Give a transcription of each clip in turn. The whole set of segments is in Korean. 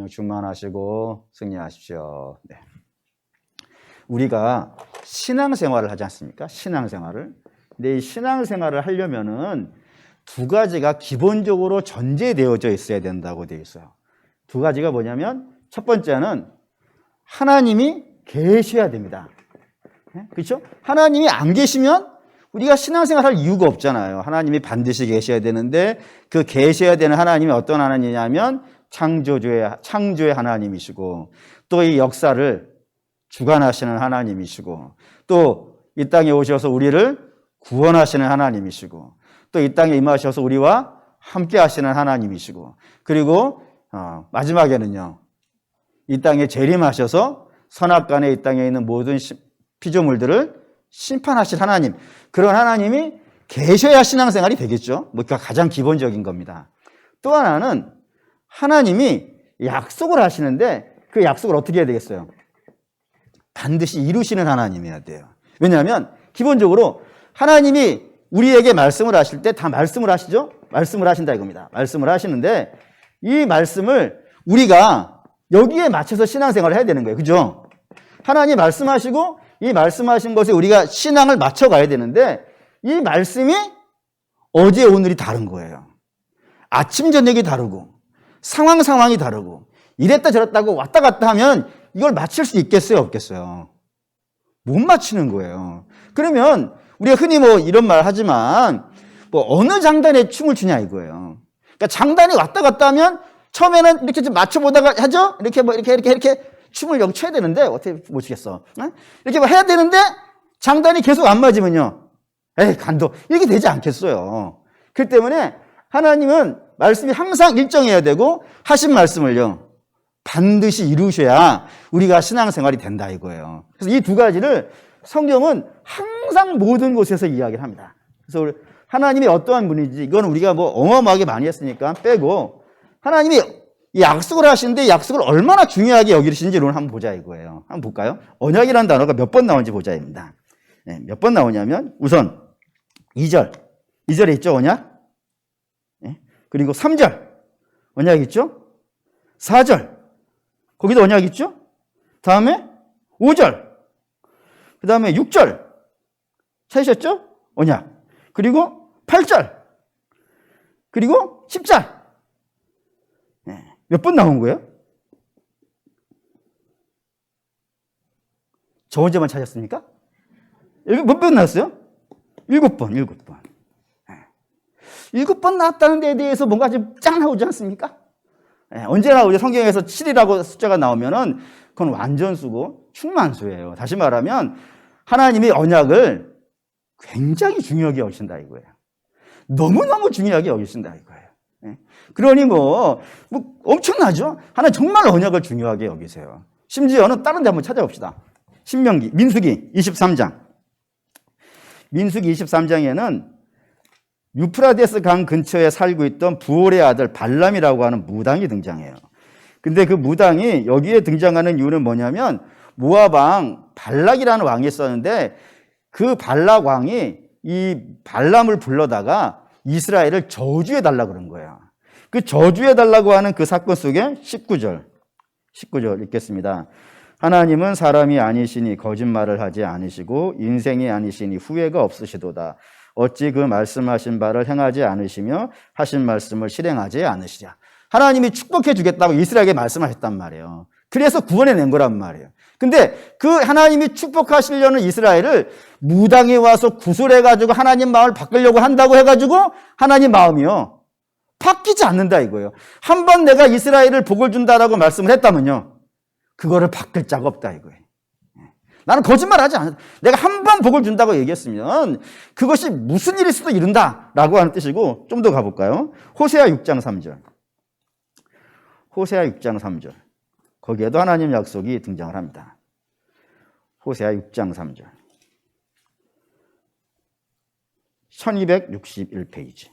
충만하시고 승리하십시오. 네. 우리가 신앙생활을 하지 않습니까? 신앙생활을. 근데 이 신앙생활을 하려면은 두 가지가 기본적으로 전제되어져 있어야 된다고 되어 있어요. 두 가지가 뭐냐면 첫 번째는 하나님이 계셔야 됩니다. 그렇죠? 하나님이 안 계시면 우리가 신앙생활 할 이유가 없잖아요. 하나님이 반드시 계셔야 되는데 그 계셔야 되는 하나님이 어떤 하나님이냐면 창조의 하나님이시고 또 이 역사를 주관하시는 하나님이시고 또 이 땅에 오셔서 우리를 구원하시는 하나님이시고 또 이 땅에 임하셔서 우리와 함께 하시는 하나님이시고 그리고 마지막에는요. 이 땅에 재림하셔서 선악간에 이 땅에 있는 모든 피조물들을 심판하실 하나님, 그런 하나님이 계셔야 신앙생활이 되겠죠. 뭐 가장 기본적인 겁니다. 또 하나는 하나님이 약속을 하시는데 그 약속을 어떻게 해야 되겠어요? 반드시 이루시는 하나님이어야 돼요. 왜냐하면 기본적으로 하나님이 우리에게 말씀을 하실 때 다 말씀을 하시죠? 말씀을 하신다 이겁니다. 말씀을 하시는데 이 말씀을 우리가 여기에 맞춰서 신앙생활을 해야 되는 거예요. 그죠? 하나님 말씀하시고 이 말씀하신 것에 우리가 신앙을 맞춰가야 되는데 이 말씀이 어제 오늘이 다른 거예요. 아침 저녁이 다르고 상황이 다르고 이랬다 저랬다고 왔다 갔다 하면 이걸 맞출 수 있겠어요? 없겠어요? 못 맞추는 거예요. 그러면 우리가 흔히 뭐 이런 말 하지만 뭐 어느 장단에 춤을 추냐 이거예요. 그러니까 장단이 왔다 갔다 하면 처음에는 이렇게 좀 맞춰보다가 하죠? 이렇게 춤을 여기 춰야 되는데 어떻게 못 추겠어? 이렇게 뭐 해야 되는데 장단이 계속 안 맞으면요. 에이, 간도. 이렇게 되지 않겠어요. 그렇기 때문에 하나님은 말씀이 항상 일정해야 되고 하신 말씀을요. 반드시 이루셔야 우리가 신앙생활이 된다 이거예요. 그래서 이 두 가지를 성경은 항상 모든 곳에서 이야기를 합니다. 그래서 하나님이 어떠한 분인지 이건 우리가 뭐 어마어마하게 많이 했으니까 빼고 하나님이 약속을 하시는데 약속을 얼마나 중요하게 여기시는지를 한번 보자 이거예요. 한번 볼까요? 언약이라는 단어가 몇 번 나오는지 보자입니다. 네, 몇 번 나오냐면 우선 2절. 2절에 있죠, 언약? 네, 그리고 3절. 언약 있죠? 4절. 거기도 언약 있죠? 다음에 5절. 그 다음에 6절. 찾으셨죠? 언약. 그리고 8절. 그리고 10절. 몇 번 나온 거예요? 저 혼자만 찾았습니까? 몇 번 나왔어요? 7번. 7번 나왔다는 데에 대해서 뭔가 좀 짠 나오지 않습니까? 언제나 우리 성경에서 7이라고 숫자가 나오면은 그건 완전수고 충만수예요. 다시 말하면 하나님이 언약을 굉장히 중요하게 여기신다 이거예요. 너무너무 중요하게 여기신다 이거예요. 그러니 뭐 엄청나죠? 하나님 정말 언약을 중요하게 여기세요. 심지어는 다른 데 한번 찾아봅시다. 민수기 23장. 민수기 23장에는 유프라데스 강 근처에 살고 있던 부올의 아들 발람이라고 하는 무당이 등장해요. 근데 그 무당이 여기에 등장하는 이유는 뭐냐면 모압 왕 발락이라는 왕이 있었는데 그 발락 왕이 이 발람을 불러다가 이스라엘을 저주해 달라고 그런 거예요. 그 저주해 달라고 하는 그 사건 속에 19절 읽겠습니다. 하나님은 사람이 아니시니 거짓말을 하지 않으시고 인생이 아니시니 후회가 없으시도다. 어찌 그 말씀하신 바를 행하지 않으시며 하신 말씀을 실행하지 않으시랴. 하나님이 축복해 주겠다고 이스라엘에게 말씀하셨단 말이에요. 그래서 구원해낸 거란 말이에요. 근데 그 하나님이 축복하시려는 이스라엘을 무당이 와서 구술해가지고 하나님 마음을 바꾸려고 한다고 해가지고 하나님 마음이요. 바뀌지 않는다 이거예요. 한번 내가 이스라엘을 복을 준다라고 말씀을 했다면요. 그거를 바꿀 자가 없다 이거예요. 나는 거짓말하지 않아. 내가 한 번 복을 준다고 얘기했으면 그것이 무슨 일일 수도 이룬다라고 하는 뜻이고 좀 더 가볼까요? 호세아 6장 3절. 호세아 6장 3절. 거기에도 하나님 약속이 등장을 합니다. 호세아 6장 3절. 1261페이지.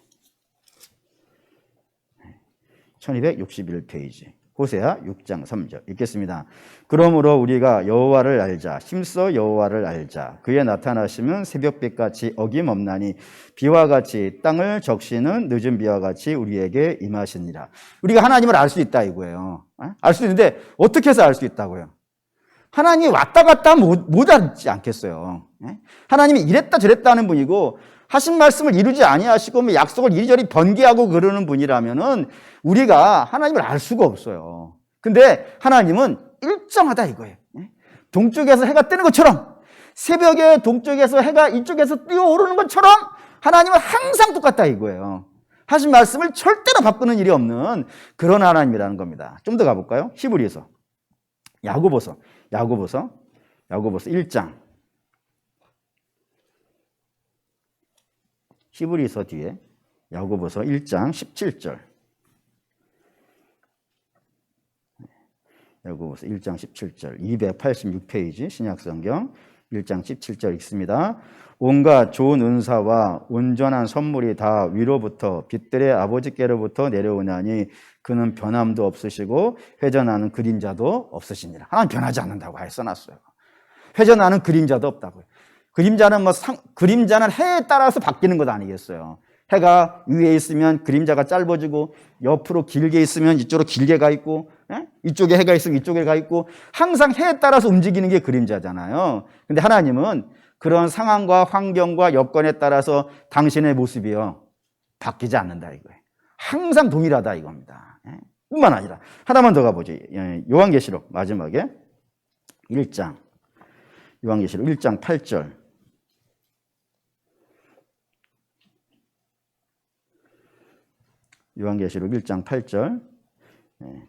1261페이지. 호세아 6장 3절 읽겠습니다. 그러므로 우리가 여호와를 알자. 힘써 여호와를 알자. 그의 나타나시면 새벽빛같이 어김없나니 비와 같이 땅을 적시는 늦은 비와 같이 우리에게 임하시니라. 우리가 하나님을 알 수 있다 이거예요. 알 수 있는데 어떻게 해서 알 수 있다고요? 하나님이 왔다 갔다 못 알지 않겠어요. 하나님이 이랬다 저랬다 하는 분이고 하신 말씀을 이루지 아니하시고 뭐 약속을 이리저리 번개하고 그러는 분이라면은 우리가 하나님을 알 수가 없어요. 근데 하나님은 일정하다 이거예요. 동쪽에서 해가 뜨는 것처럼 새벽에 동쪽에서 해가 이쪽에서 뛰어오르는 것처럼 하나님은 항상 똑같다 이거예요. 하신 말씀을 절대로 바꾸는 일이 없는 그런 하나님이라는 겁니다. 좀 더 가볼까요? 히브리서, 야고보서 1장. 히브리서 뒤에 야고보서 1장 17절. 야고보서 1장 17절. 286페이지 신약성경 1장 17절 읽습니다. 온갖 좋은 은사와 온전한 선물이 다 위로부터 빛들의 아버지께로부터 내려오나니 그는 변함도 없으시고 회전하는 그림자도 없으시니라. 하나님 변하지 않는다고 아예 써놨어요. 회전하는 그림자도 없다고요. 그림자는 해에 따라서 바뀌는 것 아니겠어요. 해가 위에 있으면 그림자가 짧아지고 옆으로 길게 있으면 이쪽으로 길게 가 있고 이쪽에 해가 있으면 이쪽에 가 있고 항상 해에 따라서 움직이는 게 그림자잖아요. 근데 하나님은 그런 상황과 환경과 여건에 따라서 당신의 모습이요 바뀌지 않는다 이거예요. 항상 동일하다 이겁니다. 뿐만 아니라 하나만 더 가보죠. 요한계시록 마지막에 1장 요한계시록 1장 8절. 요한계시록 1장 8절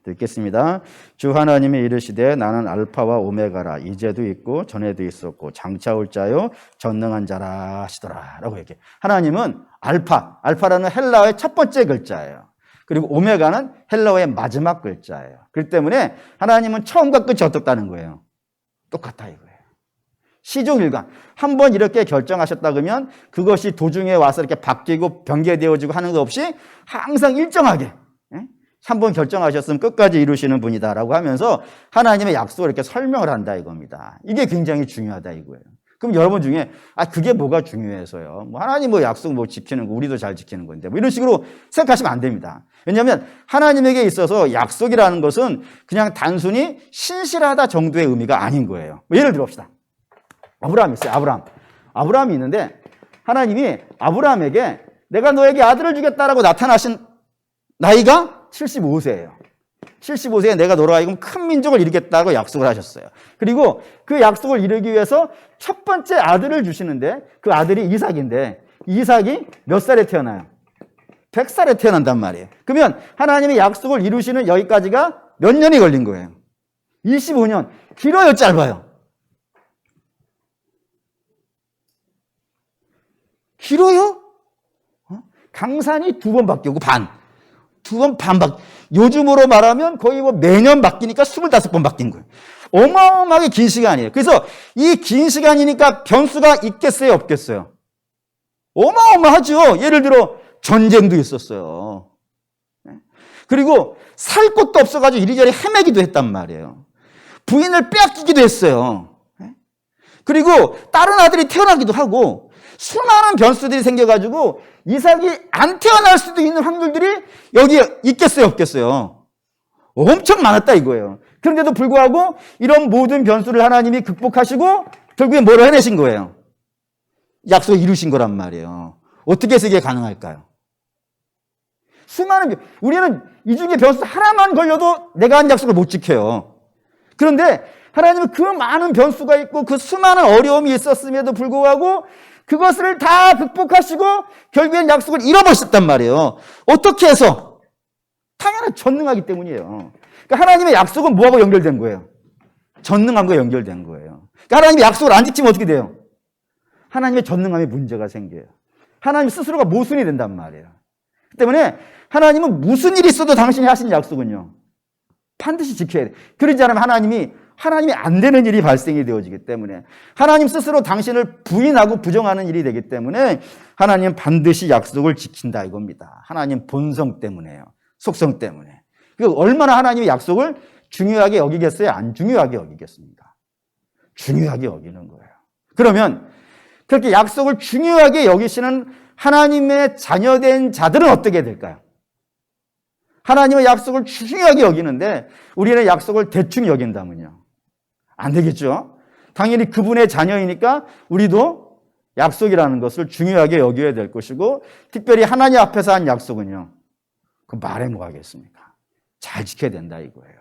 듣겠습니다. 주 하나님이 이르시되 나는 알파와 오메가라. 이제도 있고 전에도 있었고 장차 올 자요 전능한 자라 하시더라 라고 얘기해요. 하나님은 알파라는 헬라어의 첫 번째 글자예요. 그리고 오메가는 헬라어의 마지막 글자예요. 그렇기 때문에 하나님은 처음과 끝이 어떻다는 거예요? 똑같다 이거예요. 시종일관 한번 이렇게 결정하셨다 그러면 그것이 도중에 와서 이렇게 바뀌고 변개되어지고 하는 것 없이 항상 일정하게 한번 결정하셨으면 끝까지 이루시는 분이다라고 하면서 하나님의 약속을 이렇게 설명을 한다 이겁니다. 이게 굉장히 중요하다 이거예요. 그럼 여러분 중에 그게 뭐가 중요해서요? 뭐 하나님 뭐 약속 뭐 지키는 거 우리도 잘 지키는 건데 뭐 이런 식으로 생각하시면 안 됩니다. 왜냐하면 하나님에게 있어서 약속이라는 것은 그냥 단순히 신실하다 정도의 의미가 아닌 거예요. 뭐 예를 들어 봅시다. 아브라함이 있어요. 아브라함이 있는데 하나님이 아브라함에게 내가 너에게 아들을 주겠다라고 나타나신 나이가 75세예요. 75세에 내가 너로 하여금 큰 민족을 이루겠다고 약속을 하셨어요. 그리고 그 약속을 이루기 위해서 첫 번째 아들을 주시는데 그 아들이 이삭인데 이삭이 몇 살에 태어나요? 100살에 태어난단 말이에요. 그러면 하나님의 약속을 이루시는 여기까지가 몇 년이 걸린 거예요? 25년. 길어요, 짧아요? 길어요? 강산이 2번 바뀌고 두 번 반 요즘으로 말하면 거의 뭐 매년 바뀌니까 25번 바뀐 거예요. 어마어마하게 긴 시간이에요. 그래서 이 긴 시간이니까 변수가 있겠어요, 없겠어요? 어마어마하죠. 예를 들어 전쟁도 있었어요. 그리고 살 곳도 없어가지고 이리저리 헤매기도 했단 말이에요. 부인을 빼앗기기도 했어요. 그리고 다른 아들이 태어나기도 하고 수많은 변수들이 생겨가지고 이삭이 안 태어날 수도 있는 확률들이 여기에 있겠어요, 없겠어요? 엄청 많았다 이거예요. 그런데도 불구하고 이런 모든 변수를 하나님이 극복하시고 결국에 뭘 해내신 거예요? 약속을 이루신 거란 말이에요. 어떻게 해서 이게 가능할까요? 우리는 이 중에 변수 하나만 걸려도 내가 한 약속을 못 지켜요. 그런데 하나님은 그 많은 변수가 있고 그 수많은 어려움이 있었음에도 불구하고 그것을 다 극복하시고 결국엔 약속을 잃어버렸단 말이에요. 어떻게 해서? 당연히 전능하기 때문이에요. 그러니까 하나님의 약속은 뭐하고 연결된 거예요? 전능함과 연결된 거예요. 그러니까 하나님의 약속을 안 지키면 어떻게 돼요? 하나님의 전능함에 문제가 생겨요. 하나님 스스로가 모순이 된단 말이에요. 그 때문에 하나님은 무슨 일이 있어도 당신이 하신 약속은요 반드시 지켜야 돼요. 그러지 않으면 하나님이 안 되는 일이 발생이 되어지기 때문에 하나님 스스로 당신을 부인하고 부정하는 일이 되기 때문에 하나님은 반드시 약속을 지킨다 이겁니다. 하나님 본성 때문에요. 속성 때문에. 얼마나 하나님의 약속을 중요하게 여기겠어요? 안 중요하게 여기겠습니까? 중요하게 여기는 거예요. 그러면 그렇게 약속을 중요하게 여기시는 하나님의 자녀된 자들은 어떻게 될까요? 하나님의 약속을 중요하게 여기는데 우리는 약속을 대충 여긴다면요, 안 되겠죠? 당연히 그분의 자녀이니까 우리도 약속이라는 것을 중요하게 여겨야 될 것이고, 특별히 하나님 앞에서 한 약속은요, 그 말해 뭐 하겠습니까? 잘 지켜야 된다 이거예요.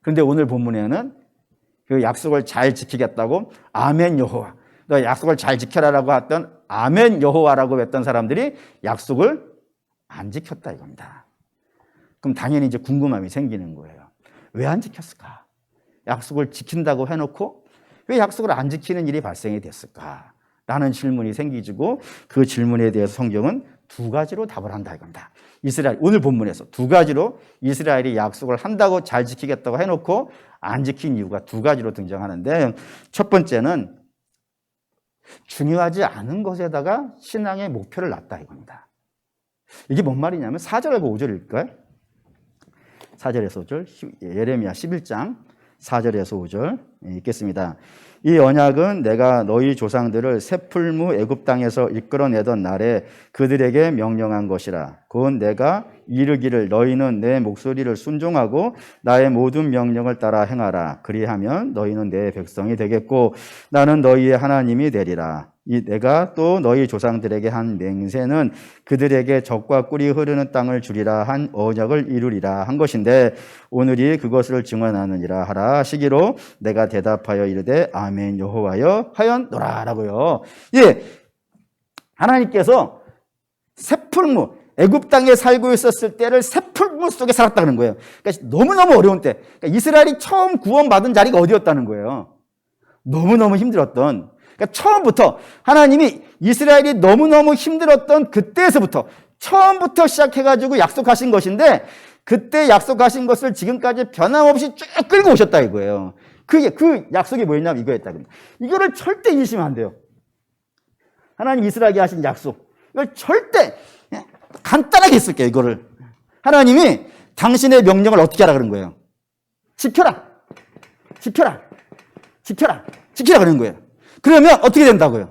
그런데 오늘 본문에는 그 약속을 잘 지키겠다고 아멘 여호와, 너 약속을 잘 지켜라라고 했던 아멘 여호와라고 했던 사람들이 약속을 안 지켰다 이겁니다. 그럼 당연히 이제 궁금함이 생기는 거예요. 왜 안 지켰을까? 약속을 지킨다고 해놓고 왜 약속을 안 지키는 일이 발생이 됐을까? 라는 질문이 생기고, 그 질문에 대해서 성경은 두 가지로 답을 한다 이겁니다. 이스라엘, 오늘 본문에서 두 가지로 이스라엘이 약속을 한다고 잘 지키겠다고 해놓고 안 지킨 이유가 두 가지로 등장하는데, 첫 번째는 중요하지 않은 것에다가 신앙의 목표를 놨다 이겁니다. 이게 뭔 말이냐면 4절하고 5절일까요? 4절에서 5절, 예레미야 11장 4절에서 5절 읽겠습니다. 이 언약은 내가 너희 조상들을 새 풀무 애굽 땅에서 이끌어내던 날에 그들에게 명령한 것이라. 곧 내가 이르기를 너희는 내 목소리를 순종하고 나의 모든 명령을 따라 행하라. 그리하면 너희는 내 백성이 되겠고 나는 너희의 하나님이 되리라. 내가 또 너희 조상들에게 한 맹세는 그들에게 젖과 꿀이 흐르는 땅을 주리라 한 언약을 이루리라 한 것인데 오늘이 그것을 증언하느니라 하라 하시기로 내가 대답하여 이르되 아멘 여호와여 하였노라라고요. 예, 하나님께서 새풀무 애굽 땅에 살고 있었을 때를 새풀무 속에 살았다는 거예요. 그러니까 너무너무 어려운 때, 그러니까 이스라엘이 처음 구원받은 자리가 어디였다는 거예요. 너무너무 힘들었던, 그러니까 처음부터 하나님이 이스라엘이 너무너무 힘들었던 그때에서부터 처음부터 시작해가지고 약속하신 것인데, 그때 약속하신 것을 지금까지 변함없이 쭉 끌고 오셨다 이거예요. 그 약속이 뭐였냐면 이거였다. 이거를 절대 잊으시면 안 돼요. 하나님 이스라엘에게 하신 약속, 이걸 절대 간단하게 했을게요. 이거를 하나님이 당신의 명령을 어떻게 하라 그런 거예요? 지켜라, 지켜라, 지켜라, 지키라 그런 거예요. 그러면 어떻게 된다고요?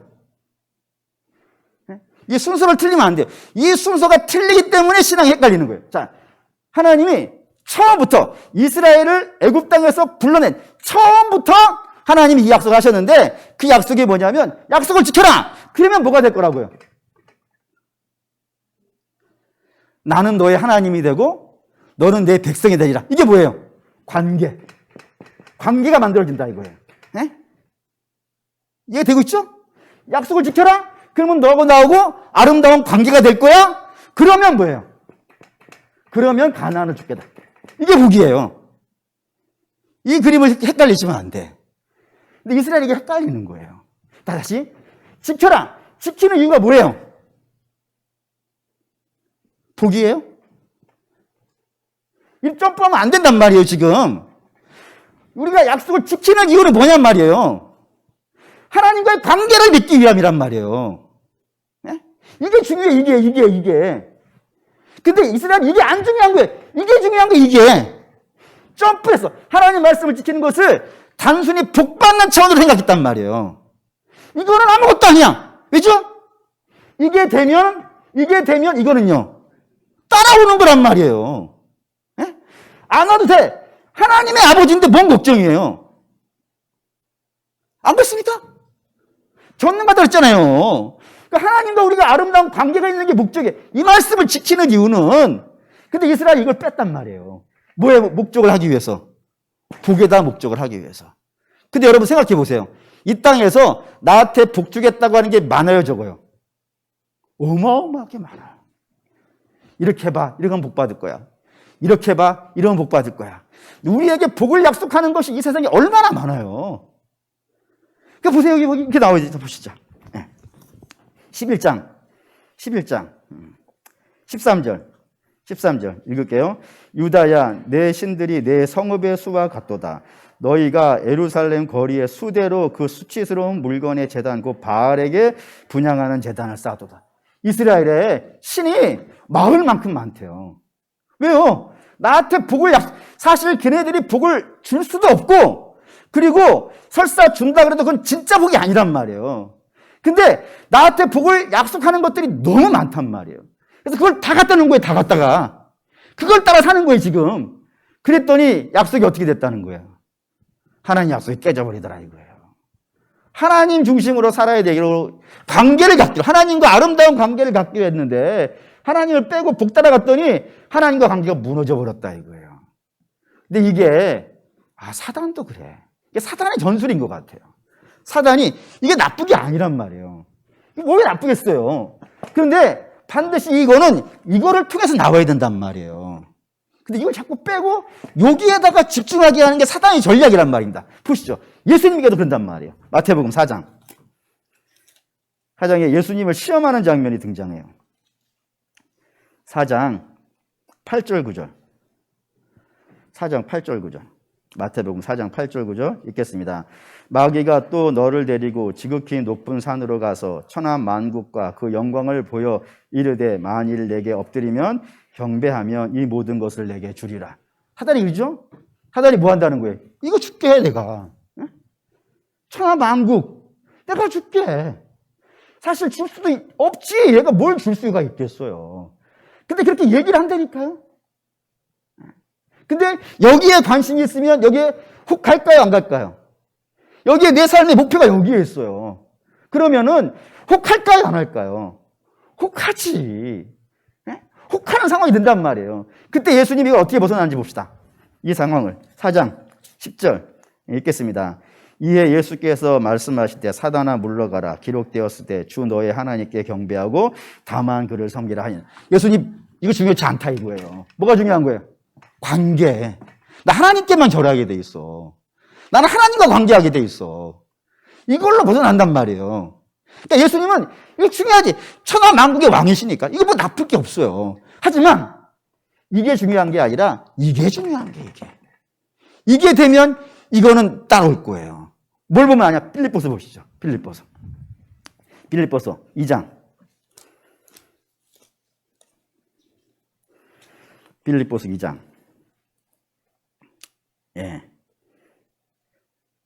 이 순서를 틀리면 안 돼요. 이 순서가 틀리기 때문에 신앙이 헷갈리는 거예요. 자, 하나님이 처음부터 이스라엘을 애굽 땅에서 불러낸 처음부터 하나님이 이 약속을 하셨는데, 그 약속이 뭐냐면 약속을 지켜라. 그러면 뭐가 될 거라고요? 나는 너의 하나님이 되고 너는 내 백성이 되리라. 이게 뭐예요? 관계가 만들어진다 이거예요. 네? 이해되고 있죠? 약속을 지켜라. 그러면 너하고 나하고 아름다운 관계가 될 거야. 그러면 뭐예요? 그러면 가나안을 주겠다. 이게 복이에요. 이 그림을 헷갈리시면 안 돼. 근데 이스라엘에게 헷갈리는 거예요. 다시 지켜라. 지키는 이유가 뭐예요? 복이에요? 이 점프하면 안 된단 말이에요. 지금 우리가 약속을 지키는 이유는 뭐냔 말이에요. 하나님과의 관계를 맺기 위함이란 말이에요. 네? 이게 중요해. 이게. 근데 이스라엘은 이게 안 중요한 거예요. 이게 중요한 거예요. 이게 점프해서 하나님 말씀을 지키는 것을 단순히 복받는 차원으로 생각했단 말이에요. 이거는 아무것도 아니야. 왜죠? 이게 되면 이거는요 따라오는 거란 말이에요. 네? 안 와도 돼. 하나님의 아버지인데 뭔 걱정이에요? 안 그렇습니까? 전능하다 그랬잖아요. 그러니까 하나님과 우리가 아름다운 관계가 있는 게 목적이에요. 이 말씀을 지키는 이유는, 근데 이스라엘이 이걸 뺐단 말이에요. 뭐에 목적을 하기 위해서? 복에다 목적을 하기 위해서. 근데 여러분 생각해 보세요. 이 땅에서 나한테 복 주겠다고 하는 게 많아요, 적어요? 어마어마하게 많아요. 이렇게 해봐, 이러면 복 받을 거야. 이렇게 해봐, 이러면 복 받을 거야. 우리에게 복을 약속하는 것이 이 세상에 얼마나 많아요. 그러니까 보세요. 여기 이렇게 나와 있죠. 보시죠. 11장 13절 읽을게요. 유다야, 내 신들이 내 성읍의 수와 같도다. 너희가 예루살렘 거리의 수대로 그 수치스러운 물건의 제단, 그 바알에게 분향하는 제단을 쌓도다. 이스라엘에 신이 마을만큼 많대요. 왜요? 나한테 사실 걔네들이 복을 줄 수도 없고, 그리고 설사 준다 그래도 그건 진짜 복이 아니란 말이에요. 근데 나한테 복을 약속하는 것들이 너무 많단 말이에요. 그래서 그걸 다 갖다 놓은 거예요, 다 갖다가. 그걸 따라 사는 거예요, 지금. 그랬더니 약속이 어떻게 됐다는 거예요. 하나님 약속이 깨져버리더라, 이거예요. 하나님 중심으로 살아야 되기로, 관계를 갖기로, 하나님과 아름다운 관계를 갖기로 했는데, 하나님을 빼고 복 따라갔더니 하나님과 관계가 무너져 버렸다, 이거예요. 근데 이게, 사단도 그래. 이게 사단의 전술인 것 같아요. 사단이, 이게 나쁜 게 아니란 말이에요. 왜 나쁘겠어요? 그런데 반드시 이거를 통해서 나와야 된단 말이에요. 근데 이걸 자꾸 빼고 여기에다가 집중하게 하는 게 사단의 전략이란 말입니다. 보시죠. 예수님께도 그런단 말이에요. 마태복음 4장. 4장에 예수님을 시험하는 장면이 등장해요. 4장 8절 9절. 4장 8절 9절. 마태복음 4장 8절 9절 읽겠습니다. 마귀가 또 너를 데리고 지극히 높은 산으로 가서 천하 만국과 그 영광을 보여 이르되 만일 내게 엎드리면 경배하면 이 모든 것을 내게 주리라. 사단이 그러죠? 사단이 뭐 한다는 거예요? 이거 줄게 해, 내가. 천하 만국 내가 줄게. 사실 줄 수도 없지. 얘가 뭘 줄 수가 있겠어요. 근데 그렇게 얘기를 한다니까요. 근데 여기에 관심이 있으면 여기에 훅 갈까요, 안 갈까요? 여기에 내 삶의 목표가 여기에 있어요. 그러면은 훅 할까요, 안 할까요? 훅 하지. 훅 하는 상황이 된단 말이에요. 그때 예수님이 어떻게 벗어나는지 봅시다. 이 상황을 4장 10절 읽겠습니다. 이에 예수께서 말씀하실 때 사단아 물러가라. 기록되었을 때 주 너의 하나님께 경배하고 다만 그를 섬기라 하니. 예수님 이거 중요치 않다 이거예요. 뭐가 중요한 거예요? 관계. 나 하나님께만 절하게 돼 있어. 나는 하나님과 관계하게 돼 있어. 이걸로 벗어난단 말이에요. 그러니까 예수님은 이거 중요하지. 천하 만국의 왕이시니까 이거 뭐 나쁠 게 없어요. 하지만 이게 중요한 게 아니라 이게 중요한 게 이게 되면 이거는 따라올 거예요. 뭘 보면 아냐? 빌립보서 보시죠. 빌립보서 2장. 빌립보서 2장. 예.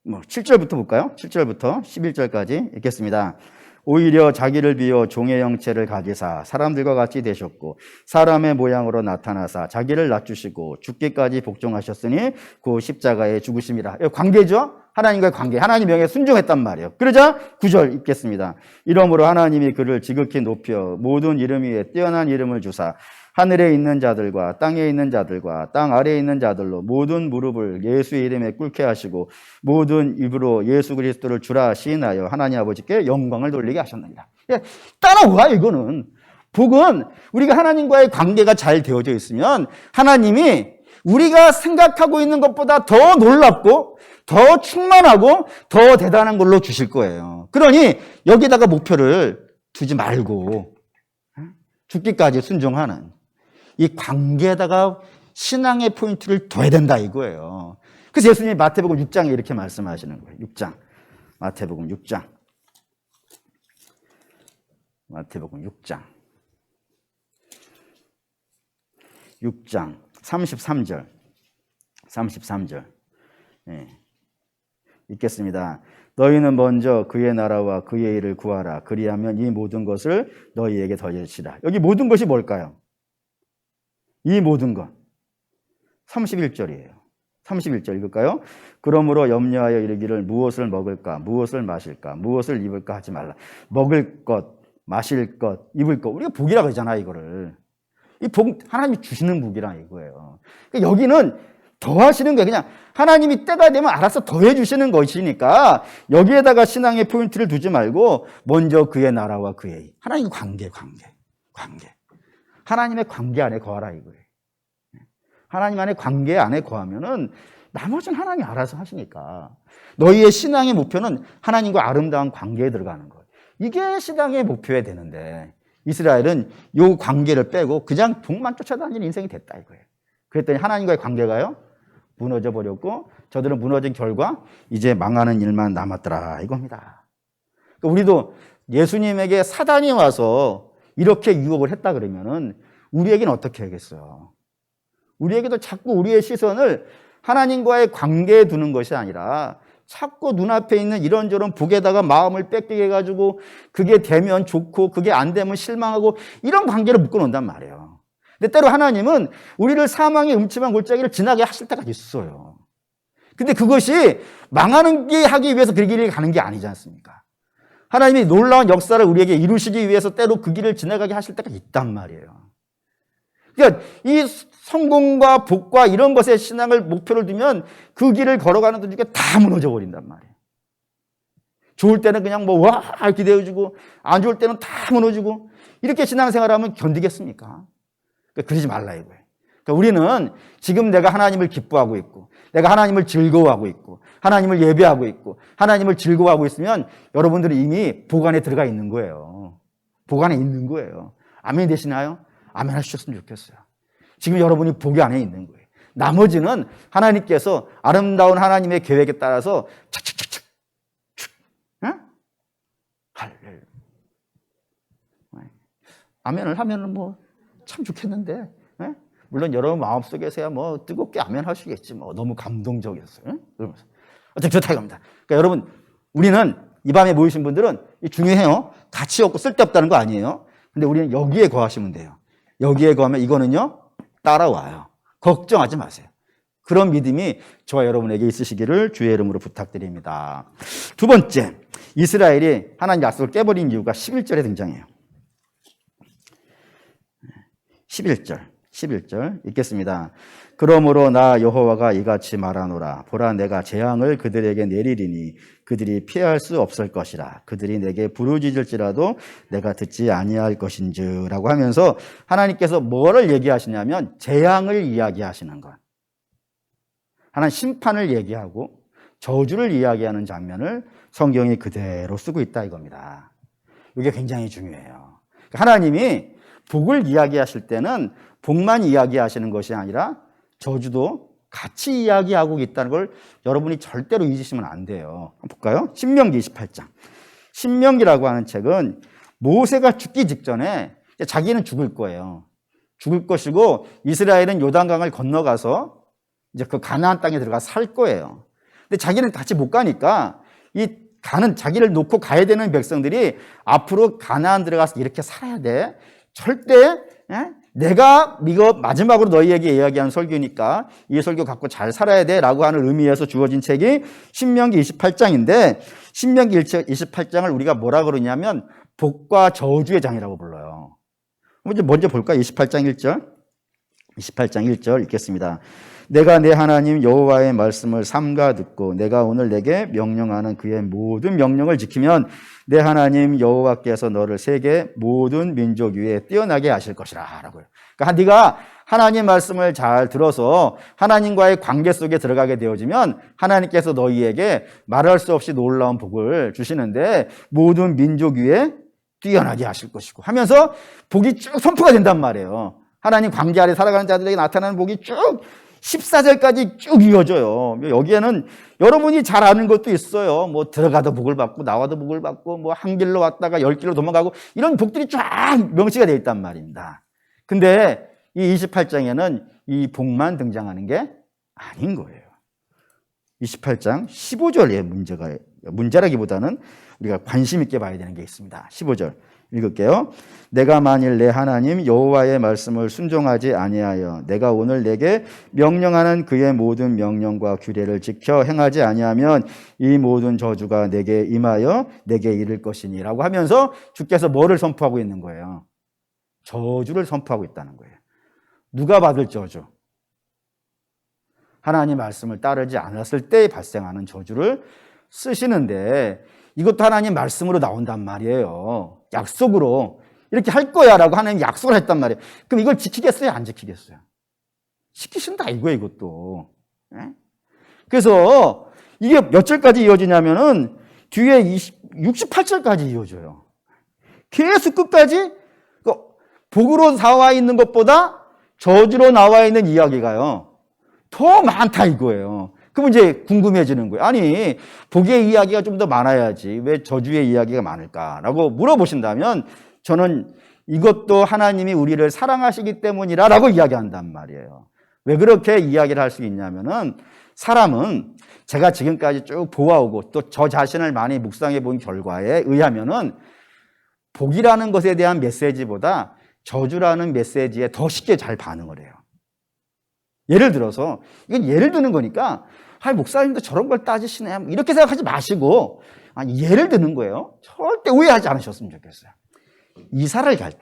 7절부터 볼까요? 7절부터 11절까지 읽겠습니다. 오히려 자기를 비워 종의 형체를 가지사 사람들과 같이 되셨고 사람의 모양으로 나타나사 자기를 낮추시고 죽기까지 복종하셨으니 그 십자가에 죽으심이라. 관계죠? 하나님과의 관계. 하나님 명에 순종했단 말이에요. 그러자 9절 읽겠습니다. 이러므로 하나님이 그를 지극히 높여 모든 이름 위에 뛰어난 이름을 주사 하늘에 있는 자들과 땅에 있는 자들과 땅 아래에 있는 자들로 모든 무릎을 예수의 이름에 꿇게 하시고 모든 입으로 예수 그리스도를 주라 시인하여 하나님 아버지께 영광을 돌리게 하셨느니라. 따라와 이거는. 복은 우리가 하나님과의 관계가 잘 되어져 있으면 하나님이 우리가 생각하고 있는 것보다 더 놀랍고 더 충만하고 더 대단한 걸로 주실 거예요. 그러니 여기다가 목표를 두지 말고 죽기까지 순종하는 이 관계에다가 신앙의 포인트를 둬야 된다 이거예요. 그래서 예수님이 마태복음 6장에 이렇게 말씀하시는 거예요. 6장. 마태복음 6장. 마태복음 6장. 6장 33절. 33절. 예. 읽겠습니다. 너희는 먼저 그의 나라와 그의 일을 구하라. 그리하면 이 모든 것을 너희에게 더하시리라. 여기 모든 것이 뭘까요? 이 모든 것. 31절이에요. 31절 읽을까요? 그러므로 염려하여 이르기를 무엇을 먹을까, 무엇을 마실까, 무엇을 입을까 하지 말라. 먹을 것, 마실 것, 입을 것. 우리가 복이라고 하잖아요, 이거를. 이 복, 하나님이 주시는 복이라 이거예요. 그러니까 여기는 더하시는 거예요. 그냥 하나님이 때가 되면 알아서 더해 주시는 것이니까 여기에다가 신앙의 포인트를 두지 말고 먼저 그의 나라와 그의 일. 하나님과 관계. 하나님의 관계 안에 거하라 이거예요. 하나님 안에 관계 안에 거하면은 나머지는 하나님이 알아서 하시니까 너희의 신앙의 목표는 하나님과 아름다운 관계에 들어가는 거예요. 이게 신앙의 목표에 되는데 이스라엘은 이 관계를 빼고 그냥 복만 쫓아다니는 인생이 됐다 이거예요. 그랬더니 하나님과의 관계가요 무너져 버렸고 저들은 무너진 결과 이제 망하는 일만 남았더라 이겁니다. 그러니까 우리도 예수님에게 사단이 와서 이렇게 유혹을 했다 그러면은 우리에게는 어떻게 하겠어요? 우리에게도 자꾸 우리의 시선을 하나님과의 관계에 두는 것이 아니라 자꾸 눈앞에 있는 이런저런 복에다가 마음을 뺏기게 해가지고 그게 되면 좋고 그게 안 되면 실망하고 이런 관계를 묶어놓는단 말이에요. 근데 때로 하나님은 우리를 사망의 음침한 골짜기를 지나게 하실 때가 있어요. 근데 그것이 망하는 게 하기 위해서 그 길을 가는 게 아니지 않습니까? 하나님이 놀라운 역사를 우리에게 이루시기 위해서 때로 그 길을 지나가게 하실 때가 있단 말이에요. 그러니까 이 성공과 복과 이런 것에 신앙을 목표를 두면 그 길을 걸어가는 도중에 다 무너져 버린단 말이에요. 좋을 때는 그냥 뭐 와 기대어주고 안 좋을 때는 다 무너지고 이렇게 신앙생활하면 견디겠습니까? 그러니까 그러지 말라 이거예요. 그러니까 우리는 지금 내가 하나님을 기뻐하고 있고 내가 하나님을 즐거워하고 있고 하나님을 예배하고 있고 하나님을 즐거워하고 있으면 여러분들은 이미 복 안에 들어가 있는 거예요. 복 안에 있는 거예요. 아멘 되시나요? 아멘 하셨으면 좋겠어요. 지금 여러분이 복 안에 있는 거예요. 나머지는 하나님께서 아름다운 하나님의 계획에 따라서 착착착착 응? 할렐루야. 아멘을 하면은 뭐 참 좋겠는데 응? 물론 여러분 마음속에서야 뭐 뜨겁게 아멘 하시겠지 뭐 너무 감동적이었어요. 응? 그러면서 어쨌든 좋다 이겁니다. 그러니까 여러분 우리는 이 밤에 모이신 분들은 중요해요. 가치 없고 쓸데없다는 거 아니에요. 근데 우리는 여기에 거하시면 돼요. 여기에 거하면 이거는요 따라와요. 걱정하지 마세요. 그런 믿음이 저와 여러분에게 있으시기를 주의 이름으로 부탁드립니다. 두 번째, 이스라엘이 하나님 약속을 깨버린 이유가 11절에 등장해요. 11절 읽겠습니다. 그러므로 나 여호와가 이같이 말하노라. 보라 내가 재앙을 그들에게 내리리니 그들이 피할 수 없을 것이라. 그들이 내게 부르짖을지라도 내가 듣지 아니할 것인지라고 하면서 하나님께서 뭐를 얘기하시냐면 재앙을 이야기하시는 것. 하나님 심판을 얘기하고 저주를 이야기하는 장면을 성경이 그대로 쓰고 있다 이겁니다. 이게 굉장히 중요해요. 하나님이 복을 이야기하실 때는 복만 이야기하시는 것이 아니라 저주도 같이 이야기하고 있다는 걸 여러분이 절대로 잊으시면 안 돼요. 한번 볼까요? 신명기 28장. 신명기라고 하는 책은 모세가 죽기 직전에 자기는 죽을 거예요. 죽을 것이고 이스라엘은 요단강을 건너가서 이제 그 가나안 땅에 들어가 살 거예요. 근데 자기는 같이 못 가니까 자기를 놓고 가야 되는 백성들이 앞으로 가나안 들어가서 이렇게 살아야 돼. 절대 내가 이거 마지막으로 너희에게 이야기하는 설교니까 이 설교 갖고 잘 살아야 돼 라고 하는 의미에서 주어진 책이 신명기 28장인데 신명기 28장을 우리가 뭐라 그러냐면 복과 저주의 장이라고 불러요. 먼저 볼까요? 28장 1절 읽겠습니다. 내가 내 하나님 여호와의 말씀을 삼가 듣고 내가 오늘 내게 명령하는 그의 모든 명령을 지키면 내 하나님 여호와께서 너를 세계 모든 민족 위에 뛰어나게 하실 것이라 라고요. 그러니까 네가 하나님 말씀을 잘 들어서 하나님과의 관계 속에 들어가게 되어지면 하나님께서 너희에게 말할 수 없이 놀라운 복을 주시는데 모든 민족 위에 뛰어나게 하실 것이고 하면서 복이 쭉 선포가 된단 말이에요. 하나님 관계 아래 살아가는 자들에게 나타나는 복이 쭉 14절까지 쭉 이어져요. 여기에는 여러분이 잘 아는 것도 있어요. 뭐 들어가도 복을 받고 나와도 복을 받고 뭐 한 길로 왔다가 10길로 도망가고 이런 복들이 쫙 명시가 되어 있단 말입니다. 근데 이 28장에는 이 복만 등장하는 게 아닌 거예요. 28장 15절에 문제라기보다는 우리가 관심 있게 봐야 되는 게 있습니다. 15절 읽을게요. 내가 만일 내 하나님 여호와의 말씀을 순종하지 아니하여 내가 오늘 내게 명령하는 그의 모든 명령과 규례를 지켜 행하지 아니하면 이 모든 저주가 내게 임하여 내게 이를 것이니라고 하면서 주께서 뭐를 선포하고 있는 거예요? 저주를 선포하고 있다는 거예요. 누가 받을 저주? 하나님 말씀을 따르지 않았을 때 발생하는 저주를 쓰시는데 이것도 하나님 말씀으로 나온단 말이에요. 약속으로 이렇게 할 거야 라고 하나님 약속을 했단 말이에요. 그럼 이걸 지키겠어요? 안 지키겠어요? 지키신다 이거예요, 이것도. 그래서 이게 몇 절까지 이어지냐면은 뒤에 68절까지 이어져요. 계속 끝까지 복으로 나와 있는 것보다 저주로 나와 있는 이야기가요. 더 많다 이거예요. 그럼 이제 궁금해지는 거예요. 아니, 복의 이야기가 좀 더 많아야지 왜 저주의 이야기가 많을까라고 물어보신다면 저는 이것도 하나님이 우리를 사랑하시기 때문이라고 이야기한단 말이에요. 왜 그렇게 이야기를 할 수 있냐면은 사람은 제가 지금까지 쭉 보아오고 또 저 자신을 많이 묵상해 본 결과에 의하면은 복이라는 것에 대한 메시지보다 저주라는 메시지에 더 쉽게 잘 반응을 해요. 예를 들어서, 이건 예를 드는 거니까, 목사님도 저런 걸 따지시네. 이렇게 생각하지 마시고, 예를 드는 거예요. 절대 오해하지 않으셨으면 좋겠어요. 이사를 갈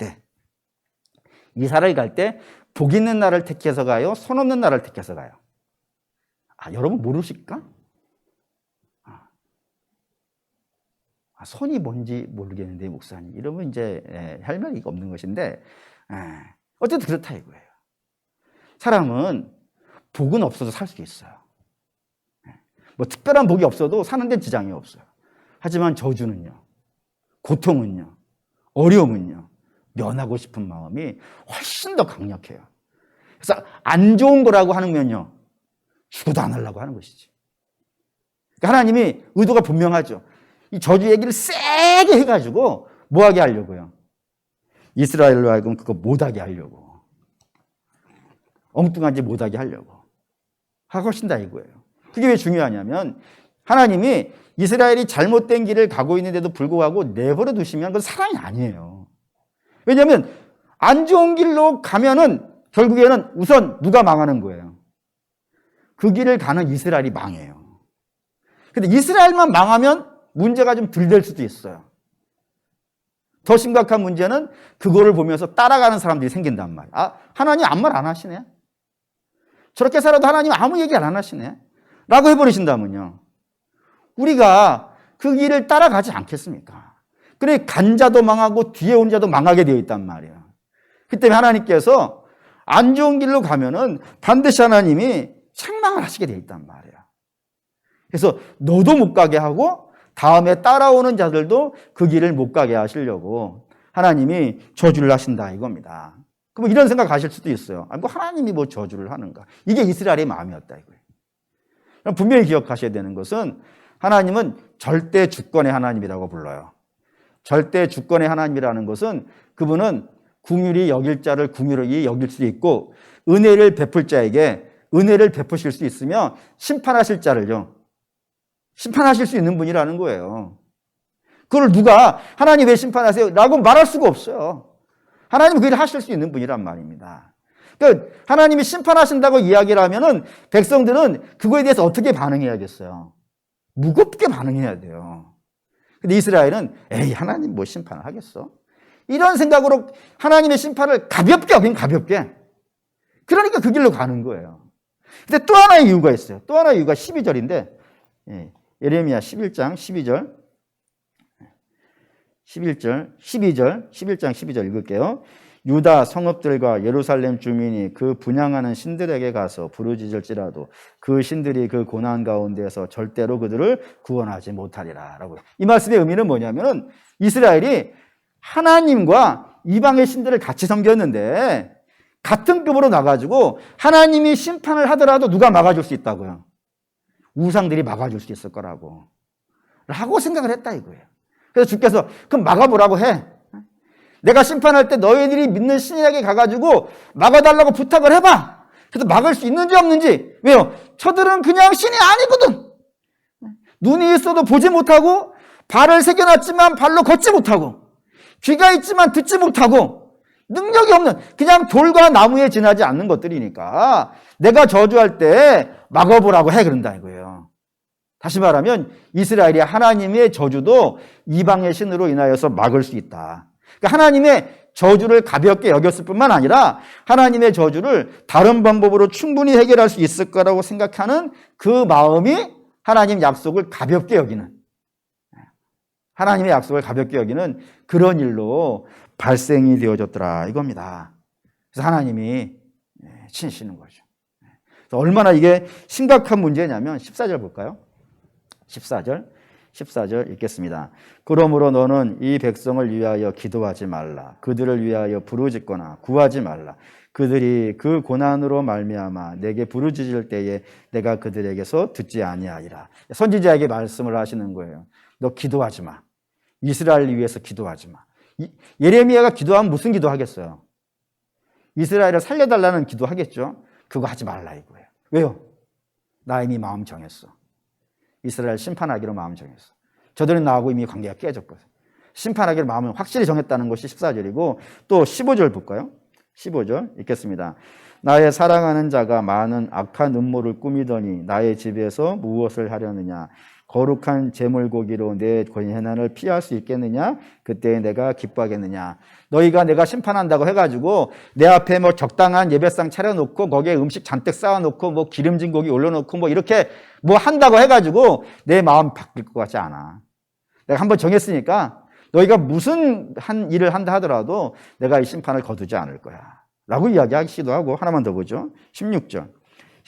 때, 복 있는 날을 택해서 가요? 손 없는 날을 택해서 가요? 여러분 모르실까? 손이 뭔지 모르겠는데, 목사님. 이러면 이제, 할 말이 없는 것인데, 어쨌든 그렇다 이거예요. 사람은 복은 없어도 살 수 있어요. 뭐 특별한 복이 없어도 사는 데 지장이 없어요. 하지만 저주는요, 고통은요, 어려움은요, 면하고 싶은 마음이 훨씬 더 강력해요. 그래서 안 좋은 거라고 하면요, 죽어도 안 하려고 하는 것이지. 그러니까 하나님이 의도가 분명하죠. 이 저주 얘기를 세게 해가지고 뭐하게 하려고요? 이스라엘로 하여금 그거 못하게 하려고. 엉뚱한 짓 못하게 하려고 하고 하신다 이거예요. 그게 왜 중요하냐면 하나님이 이스라엘이 잘못된 길을 가고 있는데도 불구하고 내버려 두시면 그건 사랑이 아니에요. 왜냐하면 안 좋은 길로 가면은 결국에는 우선 누가 망하는 거예요? 그 길을 가는 이스라엘이 망해요. 근데 이스라엘만 망하면 문제가 좀 덜 될 수도 있어요. 더 심각한 문제는 그거를 보면서 따라가는 사람들이 생긴단 말이에요. 하나님 아무 말 안 하시네. 저렇게 살아도 하나님 아무 얘기 안 하시네. 라고 해버리신다면요, 우리가 그 길을 따라가지 않겠습니까? 그래 간 자도 망하고 뒤에 온 자도 망하게 되어 있단 말이에요. 그 때문에 하나님께서 안 좋은 길로 가면은 반드시 하나님이 책망을 하시게 되어 있단 말이에요. 그래서 너도 못 가게 하고 다음에 따라오는 자들도 그 길을 못 가게 하시려고 하나님이 저주를 하신다 이겁니다. 그럼 이런 생각 하실 수도 있어요. 뭐 하나님이 뭐 저주를 하는가? 이게 이스라엘의 마음이었다 이거예요. 그럼 분명히 기억하셔야 되는 것은 하나님은 절대 주권의 하나님이라고 불러요. 절대 주권의 하나님이라는 것은 그분은 긍휼히 여길 자를 긍휼히 여길 수 있고 은혜를 베풀 자에게 은혜를 베푸실 수 있으며 심판하실 자를요, 심판하실 수 있는 분이라는 거예요. 그걸 누가 하나님 왜 심판하세요? 라고 말할 수가 없어요. 하나님은 그 일을 하실 수 있는 분이란 말입니다. 그러니까 하나님이 심판하신다고 이야기를 하면은 백성들은 그거에 대해서 어떻게 반응해야겠어요? 무겁게 반응해야 돼요. 근데 이스라엘은 에이 하나님 뭐 심판을 하겠어? 이런 생각으로 하나님의 심판을 가볍게 하긴 가볍게. 그러니까 그 길로 가는 거예요. 근데 또 하나의 이유가 있어요. 또 하나의 이유가 12절인데 예레미야 11장 12절 11절 12절 11장 12절 읽을게요. 유다 성읍들과 예루살렘 주민이 그 분향하는 신들에게 가서 부르짖을지라도 그 신들이 그 고난 가운데서 절대로 그들을 구원하지 못하리라 라고. 이 말씀의 의미는 뭐냐면은 이스라엘이 하나님과 이방의 신들을 같이 섬겼는데 같은 급으로 나가지고 하나님이 심판을 하더라도 누가 막아줄 수 있다고요? 우상들이 막아줄 수 있을 거라고 생각을 했다 이거예요. 그래서 주께서 그럼 막아보라고 해. 내가 심판할 때 너희들이 믿는 신에게 가가지고 막아달라고 부탁을 해봐. 그래서 막을 수 있는지 없는지. 왜요? 저들은 그냥 신이 아니거든. 눈이 있어도 보지 못하고 발을 새겨놨지만 발로 걷지 못하고 귀가 있지만 듣지 못하고 능력이 없는 그냥 돌과 나무에 지나지 않는 것들이니까 내가 저주할 때 막아보라고 해 그런다 이거예요. 다시 말하면 이스라엘이 하나님의 저주도 이방의 신으로 인하여서 막을 수 있다. 그러니까 하나님의 저주를 가볍게 여겼을 뿐만 아니라 하나님의 저주를 다른 방법으로 충분히 해결할 수 있을 거라고 생각하는 그 마음이 하나님 약속을 가볍게 여기는, 하나님의 약속을 가볍게 여기는 그런 일로 발생이 되어졌더라 이겁니다. 그래서 하나님이 치시는 거죠. 그래서 얼마나 이게 심각한 문제냐면 14절 볼까요? 14절 읽겠습니다. 그러므로 너는 이 백성을 위하여 기도하지 말라. 그들을 위하여 부르짖거나 구하지 말라. 그들이 그 고난으로 말미암아 내게 부르짖을 때에 내가 그들에게서 듣지 아니하리라. 선지자에게 말씀을 하시는 거예요. 너 기도하지 마. 이스라엘을 위해서 기도하지 마. 예레미야가 기도하면 무슨 기도하겠어요? 이스라엘을 살려달라는 기도하겠죠. 그거 하지 말라 이거예요. 왜요? 나 이미 마음 정했어. 이스라엘 심판하기로 마음 정했어. 저들은 나하고 이미 관계가 깨졌거든. 심판하기로 마음을 확실히 정했다는 것이 14절이고 또 15절 볼까요? 15절 읽겠습니다. 나의 사랑하는 자가 많은 악한 음모를 꾸미더니 나의 집에서 무엇을 하려느냐? 거룩한 제물고기로 내 고난을 피할 수 있겠느냐? 그때 내가 기뻐하겠느냐? 너희가 내가 심판한다고 해가지고 내 앞에 뭐 적당한 예배상 차려놓고 거기에 음식 잔뜩 쌓아놓고 뭐 기름진 고기 올려놓고 뭐 이렇게 뭐 한다고 해가지고 내 마음 바뀔 것 같지 않아. 내가 한번 정했으니까 너희가 무슨 일을 한다 하더라도 내가 이 심판을 거두지 않을 거야 라고 이야기하기도 하고 하나만 더 보죠. 16절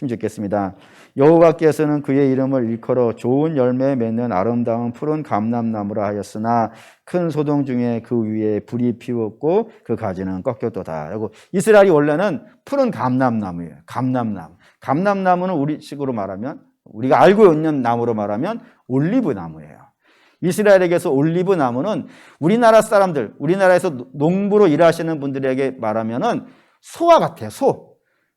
읽겠습니다. 여호와께서는 그의 이름을 일컬어 좋은 열매 맺는 아름다운 푸른 감람나무라 하였으나 큰 소동 중에 그 위에 불이 피웠고 그 가지는 꺾였도다. 그리고 이스라엘이 원래는 푸른 감람나무예요. 감람나무. 감람나무는 우리식으로 말하면 우리가 알고 있는 나무로 말하면 올리브 나무예요. 이스라엘에게서 올리브 나무는 우리나라 사람들, 우리나라에서 농부로 일하시는 분들에게 말하면은 소와 같아요. 소.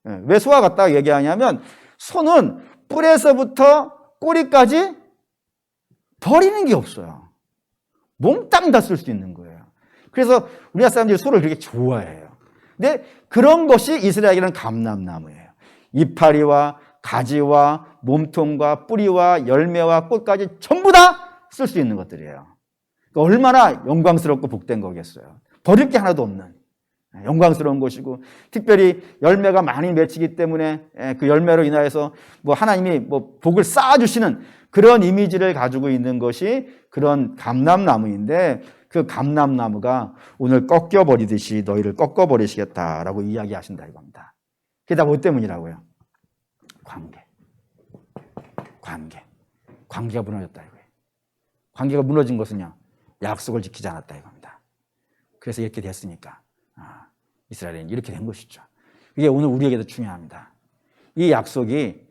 왜 소와 같다고 얘기하냐면 소는 뿔에서부터 꼬리까지 버리는 게 없어요. 몽땅 다 쓸 수 있는 거예요. 그래서 우리나라 사람들이 소를 그렇게 좋아해요. 근데 그런 것이 이스라엘에게는 감람나무예요. 이파리와 가지와 몸통과 뿌리와 열매와 꽃까지 전부 다 쓸 수 있는 것들이에요. 그러니까 얼마나 영광스럽고 복된 거겠어요. 버릴 게 하나도 없는 영광스러운 것이고, 특별히 열매가 많이 맺히기 때문에 그 열매로 인하여서 뭐 하나님이 뭐 복을 쌓아주시는 그런 이미지를 가지고 있는 것이 그런 감람나무인데, 그 감람나무가 오늘 꺾여버리듯이 너희를 꺾어버리시겠다라고 이야기하신다 이겁니다. 그게 다 뭐 때문이라고요? 관계가 무너졌다 이거예요. 관계가 무너진 것은요, 약속을 지키지 않았다 이겁니다. 그래서 이렇게 됐으니까 이스라엘은 이렇게 된 것이죠. 이게 오늘 우리에게도 중요합니다. 이 약속이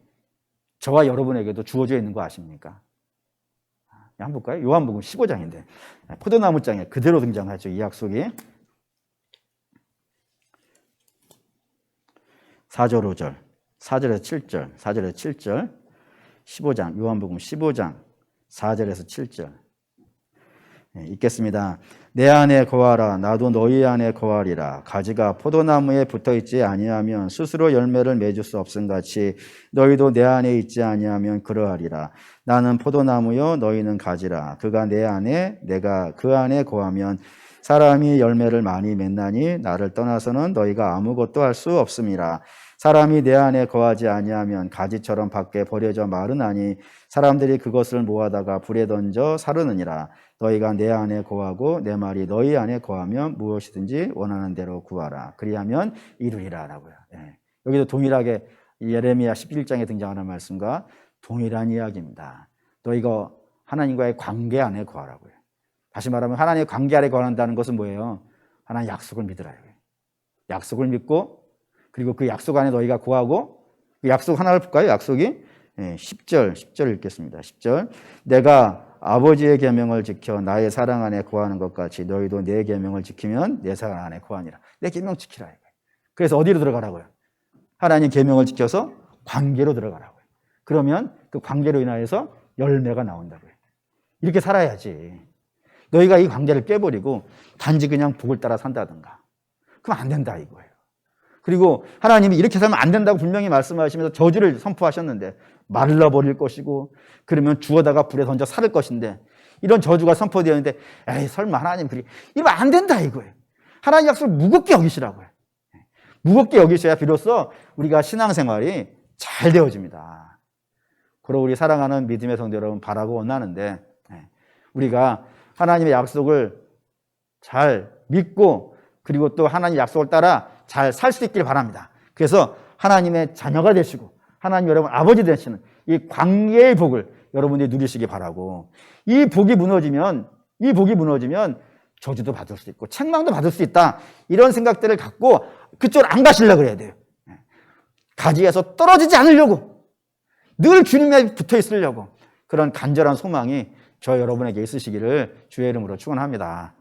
저와 여러분에게도 주어져 있는 거 아십니까? 한번 볼까요? 요한복음 15장인데 포도나무장에 그대로 등장하죠. 이 약속이 4절 5절 4절에서 7절 4절에서 7절 15장 요한복음 15장 4절에서 7절 읽겠습니다. 내 안에 거하라 나도 너희 안에 거하리라. 가지가 포도나무에 붙어있지 아니하면 스스로 열매를 맺을 수 없음같이 너희도 내 안에 있지 아니하면 그러하리라. 나는 포도나무요 너희는 가지라. 그가 내 안에 내가 그 안에 거하면 사람이 열매를 많이 맺나니 나를 떠나서는 너희가 아무것도 할 수 없음이라. 사람이 내 안에 거하지 아니하면 가지처럼 밖에 버려져 마르나니 사람들이 그것을 모아다가 불에 던져 사르느니라. 너희가 내 안에 거하고 내 말이 너희 안에 거하면 무엇이든지 원하는 대로 구하라. 그리하면 이루리라 라고요. 여기도 동일하게 예레미야 11장에 등장하는 말씀과 동일한 이야기입니다. 너희가 하나님과의 관계 안에 거하라고요. 다시 말하면 하나님의 관계 안에 거한다는 것은 뭐예요? 하나님 약속을 믿으라. 약속을 믿고 그리고 그 약속 안에 너희가 거하고, 그 약속 하나를 볼까요? 약속이 10절 읽겠습니다. 10절 내가 아버지의 계명을 지켜 나의 사랑 안에 거하는 것 같이 너희도 내 계명을 지키면 내 사랑 안에 거하니라. 내 계명 지키라. 그래서 어디로 들어가라고요? 하나님 계명을 지켜서 관계로 들어가라고요. 그러면 그 관계로 인하여서 열매가 나온다고요. 이렇게 살아야지. 너희가 이 관계를 깨버리고 단지 그냥 복을 따라 산다든가 그럼 안 된다 이거예요. 그리고 하나님이 이렇게 살면 안 된다고 분명히 말씀하시면서 저주를 선포하셨는데 말라버릴 것이고 그러면 죽어다가 불에 던져 살을 것인데 이런 저주가 선포되었는데 에이 설마 하나님 이러면 안 된다 이거예요. 하나님 약속을 무겁게 여기시라고요. 무겁게 여기셔야 비로소 우리가 신앙생활이 잘 되어집니다. 그리고 우리 사랑하는 믿음의 성도 여러분 바라고 원하는데 우리가 하나님의 약속을 잘 믿고 그리고 또 하나님 약속을 따라 잘 살 수 있길 바랍니다. 그래서 하나님의 자녀가 되시고 하나님 여러분 아버지 되시는 이 관계의 복을 여러분들이 누리시기 바라고, 이 복이 무너지면 저주도 받을 수 있고 책망도 받을 수 있다 이런 생각들을 갖고 그쪽으로 안 가시려고 그래야 돼요. 가지에서 떨어지지 않으려고 늘 주님에 붙어 있으려고 그런 간절한 소망이 저 여러분에게 있으시기를 주의 이름으로 축원합니다.